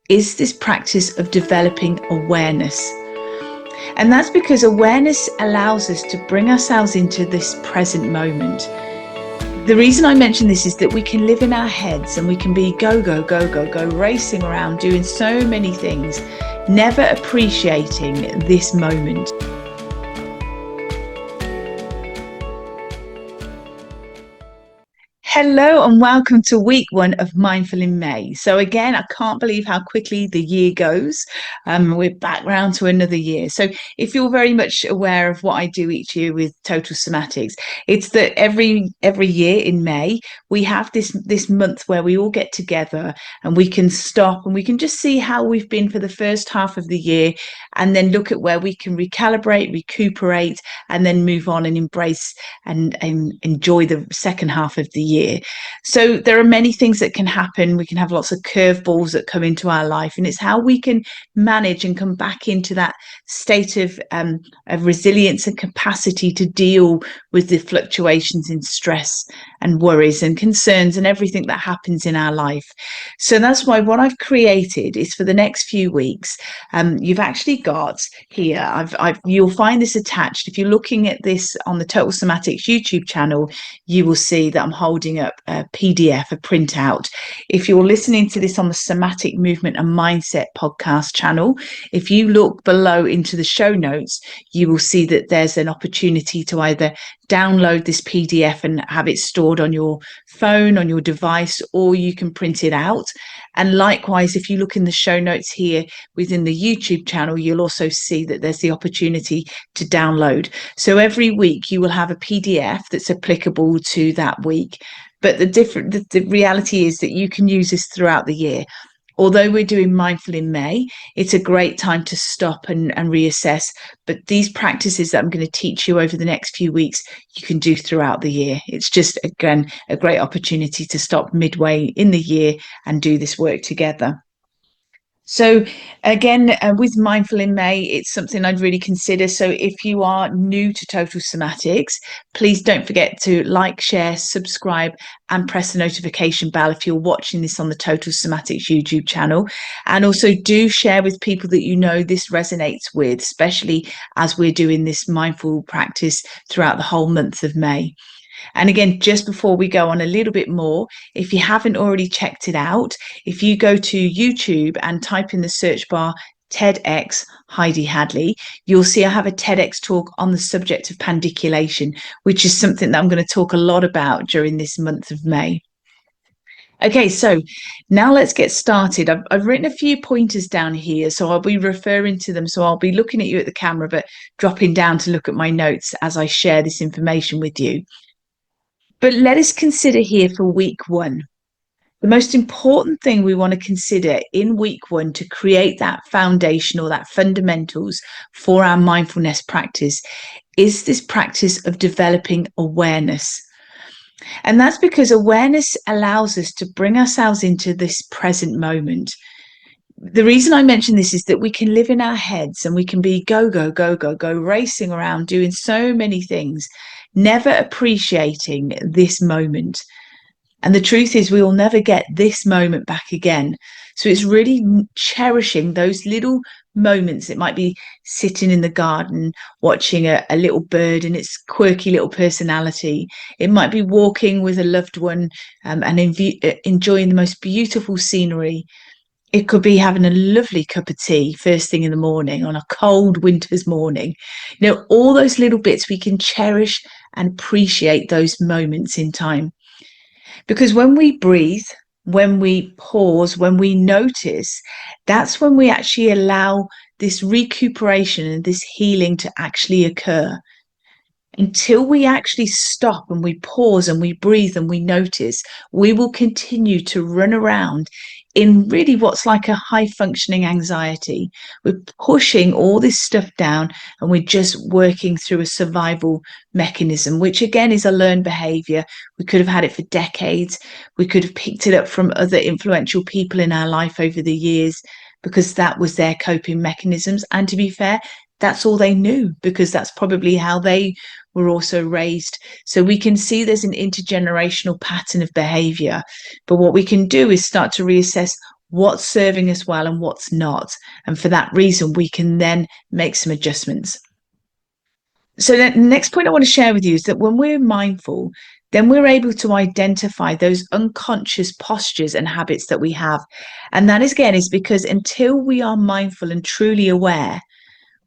is this practice of developing awareness. And that's because awareness allows us to bring ourselves into this present moment. The reason I mention this is that we can live in our heads and we can be go, go, go, go, go, racing around, doing so many things, never appreciating this moment. Hello and welcome to week 1 of Mindful in May. So again, I can't believe how quickly the year goes. We're back round to another year. So if you're very much aware of what I do each year with Total Somatics, it's that every year in May, we have this month where we all get together and we can stop and we can just see how we've been for the first half of the year and then look at where we can recalibrate, recuperate, and then move on and embrace and enjoy the second half of the year. So there are many things that can happen. We can have lots of curveballs that come into our life, and it's how we can manage and come back into that state of resilience and capacity to deal with the fluctuations in stress and worries and concerns and everything that happens in our life. So that's why what I've created is for the next few weeks, you've actually got here, you'll find this attached. If you're looking at this on the Total Somatics YouTube channel, you will see that I'm holding up a PDF, a printout. If you're listening to this on the Somatic Movement and Mindset podcast channel, if you look below into the show notes, you will see that there's an opportunity to either download this PDF and have it stored on your phone, on your device, or you can print it out. And likewise, if you look in the show notes here within the YouTube channel, you'll also see that there's the opportunity to download. So every week you will have a PDF that's applicable to that week. But the reality is that you can use this throughout the year. Although we're doing Mindful in May, it's a great time to stop and reassess. But these practices that I'm going to teach you over the next few weeks, you can do throughout the year. It's just, again, a great opportunity to stop midway in the year and do this work together. So again, with Mindful in May, it's something I'd really consider. So if you are new to Total Somatics, please don't forget to like, share, subscribe, and press the notification bell if you're watching this on the Total Somatics YouTube channel. And also do share with people that you know this resonates with, especially as we're doing this mindful practice throughout the whole month of May. And again, just before we go on a little bit more, if you haven't already checked it out, if you go to YouTube and type in the search bar TEDx Heidi Hadley, you'll see I have a TEDx talk on the subject of pandiculation, which is something that I'm going to talk a lot about during this month of May. Okay, so now let's get started. I've written a few pointers down here, so I'll be referring to them. So I'll be looking at you at the camera, but dropping down to look at my notes as I share this information with you. But let us consider here for week 1. The most important thing we want to consider in week 1 to create that foundation or that fundamentals for our mindfulness practice is this practice of developing awareness. And that's because awareness allows us to bring ourselves into this present moment. The reason I mention this is that we can live in our heads and we can be go, go, go, go, go, racing around, doing so many things, never appreciating this moment. And the truth is we will never get this moment back again. So it's really cherishing those little moments. It might be sitting in the garden, watching a little bird and its quirky little personality. It might be walking with a loved one and enjoying the most beautiful scenery. It could be having a lovely cup of tea first thing in the morning on a cold winter's morning. You know, all those little bits we can cherish and appreciate those moments in time. Because when we breathe, when we pause, when we notice, that's when we actually allow this recuperation and this healing to actually occur. Until we actually stop and we pause and we breathe and we notice, we will continue to run around in really what's like a high functioning anxiety. We're pushing all this stuff down and we're just working through a survival mechanism, which again is a learned behavior. We could have had it for decades. We could have picked it up from other influential people in our life over the years because that was their coping mechanisms. And to be fair, that's all they knew because that's probably how they were also raised. So we can see there's an intergenerational pattern of behavior. But what we can do is start to reassess, what's serving us well and what's not. And for that reason, we can then make some adjustments. So the next point I want to share with you is that when we're mindful, then we're able to identify those unconscious postures and habits that we have. And that is, again, is because until we are mindful and truly aware,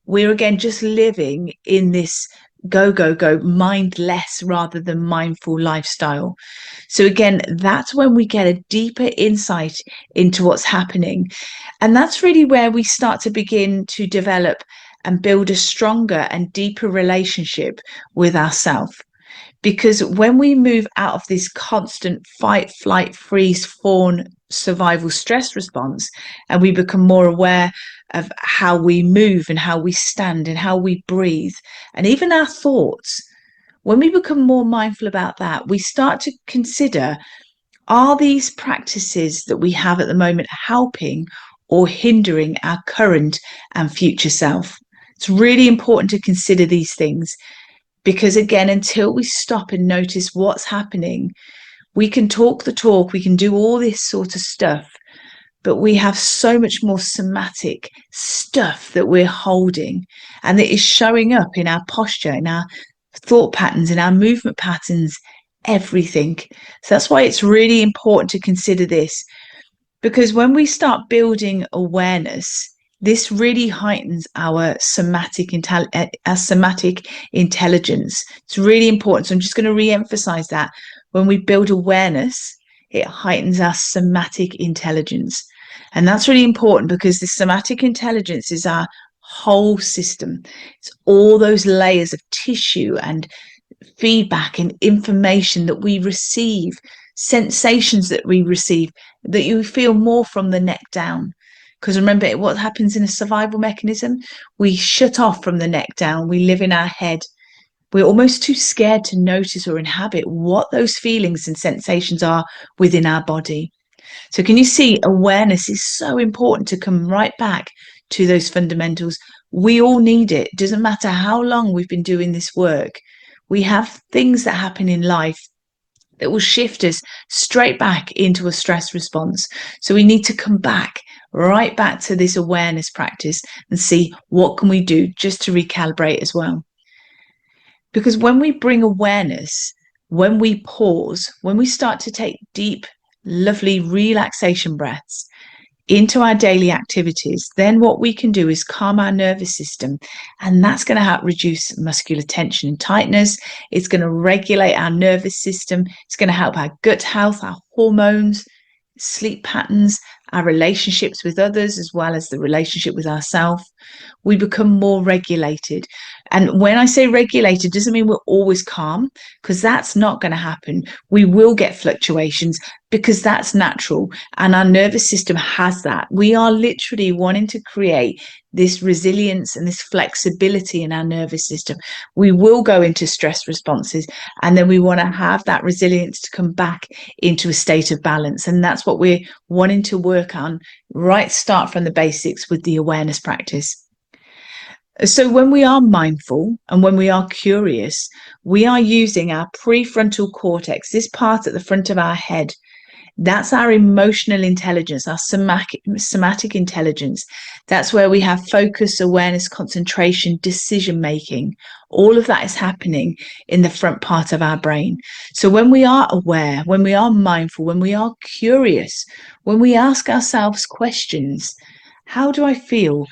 we're again just living in this go, go, go, mindless rather than mindful lifestyle. So again, that's when we get a deeper insight into what's happening. And that's really where we start to begin to develop and build a stronger and deeper relationship with ourselves. Because when we move out of this constant fight, flight, freeze, fawn, survival stress response, and we become more aware of how we move and how we stand and how we breathe, and even our thoughts, when we become more mindful about that, we start to consider, are these practices that we have at the moment helping or hindering our current and future self? It's really important to consider these things because, again, until we stop and notice what's happening, we can talk the talk, we can do all this sort of stuff, but we have so much more somatic stuff that we're holding and that is showing up in our posture, in our thought patterns, in our movement patterns, everything. So that's why it's really important to consider this, because when we start building awareness, this really heightens our somatic intelligence. It's really important. So I'm just going to re-emphasize that. When we build awareness, it heightens our somatic intelligence. And that's really important because the somatic intelligence is our whole system. It's all those layers of tissue and feedback and information that we receive, sensations that we receive, that you feel more from the neck down. Because remember, what happens in a survival mechanism? We shut off from the neck down. We live in our head. We're almost too scared to notice or inhabit what those feelings and sensations are within our body. So can you see, awareness is so important to come right back to those fundamentals. We all need it. It doesn't matter how long we've been doing this work. We have things that happen in life that will shift us straight back into a stress response. So we need to come back, right back to this awareness practice and see what can we do just to recalibrate as well. Because when we bring awareness, when we pause, when we start to take deep, lovely relaxation breaths into our daily activities, then what we can do is calm our nervous system, and that's going to help reduce muscular tension and tightness. It's going to regulate our nervous system. It's going to help our gut health, our hormones, sleep patterns, our relationships with others, as well as the relationship with ourselves. We become more regulated. And when I say regulated, doesn't mean we're always calm, because that's not going to happen. We will get fluctuations because that's natural. And our nervous system has that. We are literally wanting to create this resilience and this flexibility in our nervous system. We will go into stress responses, and then we want to have that resilience to come back into a state of balance. And that's what we're wanting to work on, right? Start from the basics with the awareness practice. So when we are mindful and when we are curious, we are using our prefrontal cortex, this part at the front of our head. That's our emotional intelligence, our somatic intelligence. That's where we have focus, awareness, concentration, decision making. All of that is happening in the front part of our brain. So when we are aware, when we are mindful, when we are curious, when we ask ourselves questions, how do I feel?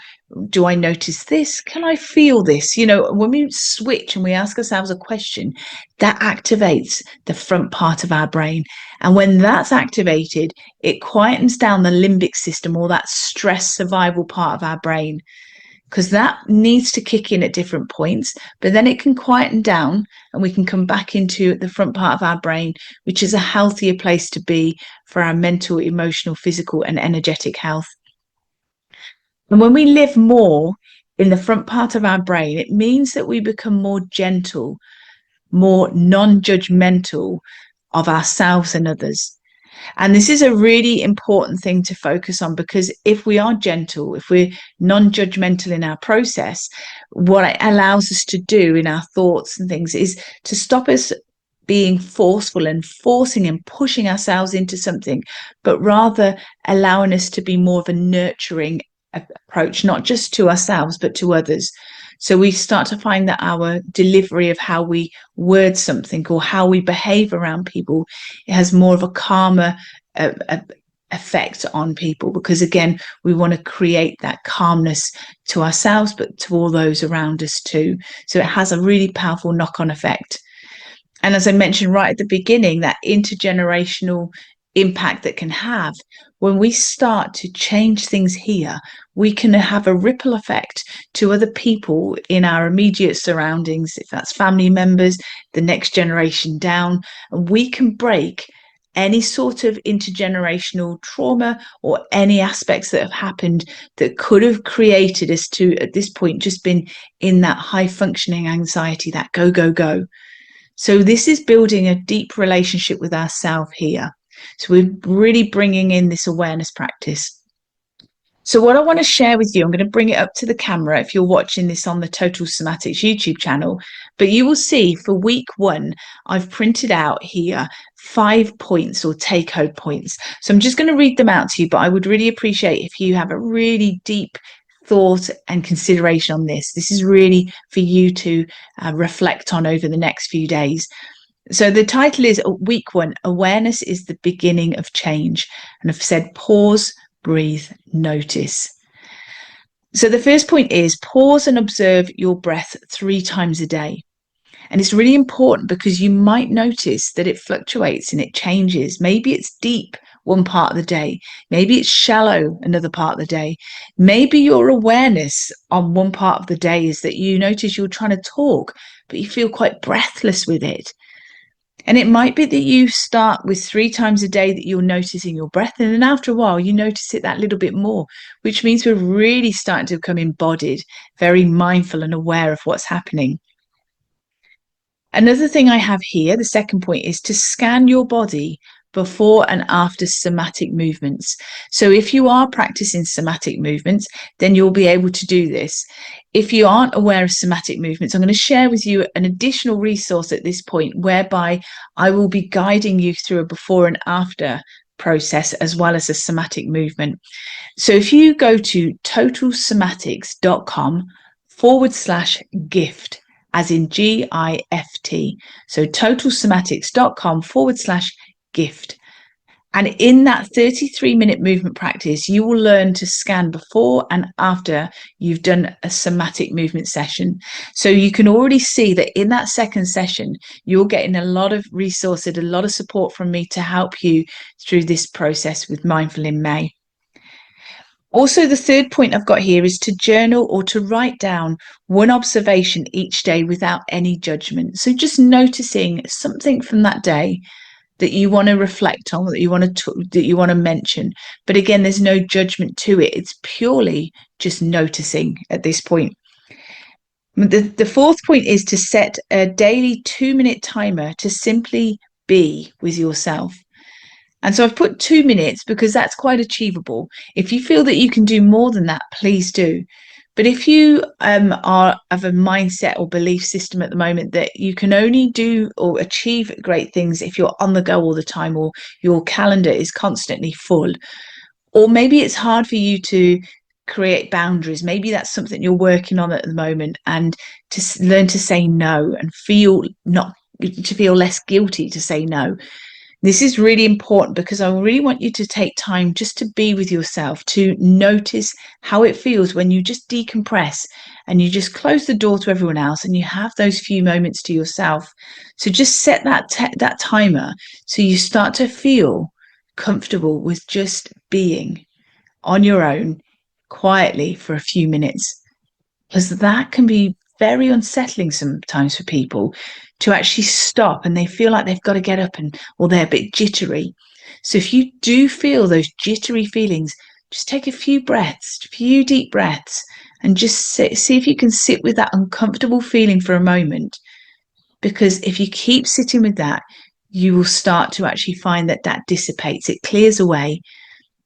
Do I notice this? Can I feel this? You know, when we switch and we ask ourselves a question, that activates the front part of our brain. And when that's activated, it quietens down the limbic system, or that stress survival part of our brain, because that needs to kick in at different points, but then it can quieten down and we can come back into the front part of our brain, which is a healthier place to be for our mental, emotional, physical, and energetic health. And when we live more in the front part of our brain, it means that we become more gentle, more non-judgmental of ourselves and others. And this is a really important thing to focus on, because if we are gentle, if we're non-judgmental in our process, what it allows us to do in our thoughts and things is to stop us being forceful and forcing and pushing ourselves into something, but rather allowing us to be more of a nurturing approach, not just to ourselves, but to others. So we start to find that our delivery of how we word something or how we behave around people, it has more of a calmer effect on people, because again, we want to create that calmness to ourselves, but to all those around us too. So it has a really powerful knock-on effect. And as I mentioned right at the beginning, that intergenerational impact that can have, when we start to change things here, we can have a ripple effect to other people in our immediate surroundings, if that's family members, the next generation down, and we can break any sort of intergenerational trauma or any aspects that have happened that could have created us to, at this point, just been in that high functioning anxiety, that go, go, go. So this is building a deep relationship with ourselves here. So we're really bringing in this awareness practice. So what I want to share with you, I'm going to bring it up to the camera if you're watching this on the Total Somatics YouTube channel, but you will see for week 1, I've printed out here 5 points or take-home points. So I'm just going to read them out to you, but I would really appreciate if you have a really deep thought and consideration on this. This is really for you to reflect on over the next few days. So the title is week 1, Awareness is the Beginning of Change. And I've said pause, breathe, notice. So the first point is pause and observe your breath 3 times a day. And it's really important because you might notice that it fluctuates and it changes. Maybe it's deep one part of the day. Maybe it's shallow another part of the day. Maybe your awareness on one part of the day is that you notice you're trying to talk, but you feel quite breathless with it. And it might be that you start with 3 times a day that you're noticing your breath. And then after a while, you notice it that little bit more, which means we're really starting to become embodied, very mindful and aware of what's happening. Another thing I have here, the second point, is to scan your body before and after somatic movements. So if you are practicing somatic movements, then you'll be able to do this. If you aren't aware of somatic movements, I'm going to share with you an additional resource at this point, whereby I will be guiding you through a before and after process as well as a somatic movement. So if you go to totalsomatics.com/gift, as in GIFT. So totalsomatics.com/gift. And in that 33-minute movement practice, you will learn to scan before and after you've done a somatic movement session. So you can already see that in that second session, you're getting a lot of resources, a lot of support from me to help you through this process with Mindful in May. Also, the third point I've got here is to journal or to write down one observation each day without any judgment. So just noticing something from that day that you want to reflect on, that you want to mention. But again, there's no judgment to it. It's purely just noticing at this point. The fourth point is to set a daily 2-minute timer to simply be with yourself. And so I've put 2 minutes because that's quite achievable. If you feel that you can do more than that, please do. But if you are of a mindset or belief system at the moment that you can only do or achieve great things if you're on the go all the time, or your calendar is constantly full, or maybe it's hard for you to create boundaries, maybe that's something you're working on at the moment, and to learn to say no and feel less guilty to say no. This is really important because I really want you to take time just to be with yourself, to notice how it feels when you just decompress and you just close the door to everyone else and you have those few moments to yourself. So just set that timer so you start to feel comfortable with just being on your own quietly for a few minutes, because that can be very unsettling sometimes for people to actually stop and they feel like they've got to get up or they're a bit jittery. So if you do feel those jittery feelings, just take a few deep breaths, and just see if you can sit with that uncomfortable feeling for a moment. Because if you keep sitting with that, you will start to actually find that dissipates, it clears away.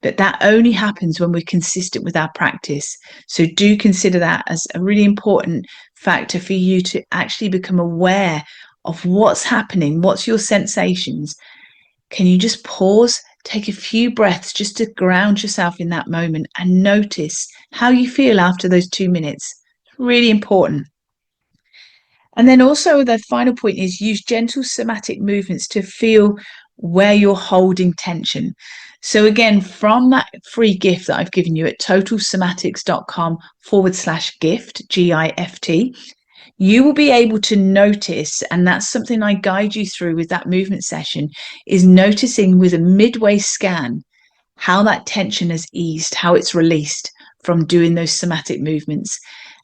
But that only happens when we're consistent with our practice. So do consider that as a really important factor for you to actually become aware of what's happening, what's your sensations, can you just pause, take a few breaths just to ground yourself in that moment and notice how you feel after those 2 minutes? Really important. And then also the final point is use gentle somatic movements to feel where you're holding tension. So again, from that free gift that I've given you at totalsomatics.com/gift, GIFT, you will be able to notice, and that's something I guide you through with that movement session, is noticing with a midway scan how that tension has eased, how it's released from doing those somatic movements.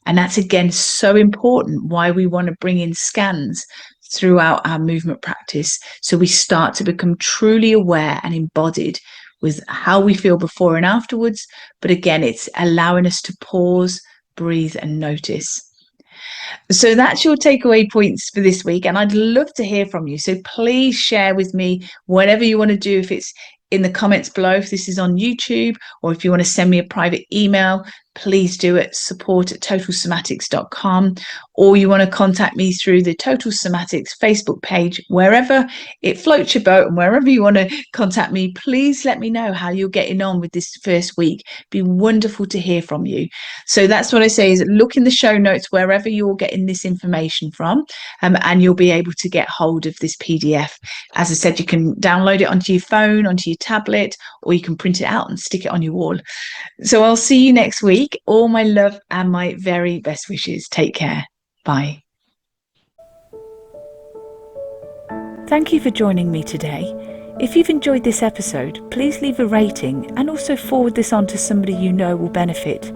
And that's again so important why we want to bring in scans throughout our movement practice. So we start to become truly aware and embodied with how we feel before and afterwards. But again, it's allowing us to pause, breathe, and notice. So that's your takeaway points for this week. And I'd love to hear from you. So please share with me whatever you want to do, if it's in the comments below, if this is on YouTube, or if you want to send me a private email, please do it, support@totalsomatics.com, or you want to contact me through the Total Somatics Facebook page, wherever it floats your boat and wherever you want to contact me, please let me know how you're getting on with this first week. It'd be wonderful to hear from you. So that's what I say is look in the show notes wherever you're getting this information from, and you'll be able to get hold of this PDF. As I said, you can download it onto your phone, onto your tablet, or you can print it out and stick it on your wall. So I'll see you next week. All my love and my very best wishes. Take care. Bye. Thank you for joining me today. If you've enjoyed this episode, please leave a rating and also forward this on to somebody you know will benefit.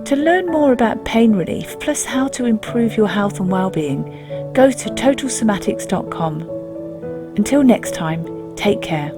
To learn more about pain relief, plus how to improve your health and well-being, go to totalsomatics.com. Until next time, take care.